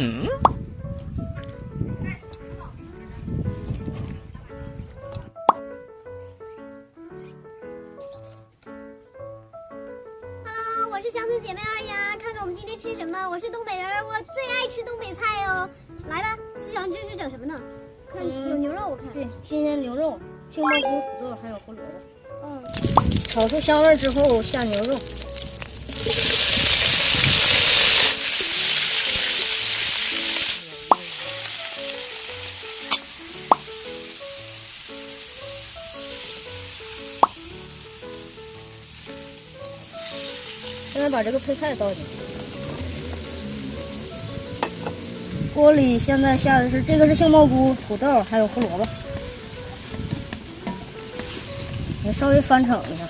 我是乡村姐妹二呀，看看我们今天吃什么。我是东北人，我最爱吃东北菜哦。来吧，思想这是整什么呢？看有牛肉，我看。对，新鲜牛肉、杏鲍菇、土豆还有胡萝卜。嗯。炒出香味之后下牛肉。现在把这个配菜倒进去。锅里现在下的是这个是杏鲍菇、土豆还有胡萝卜。你稍微翻炒一下。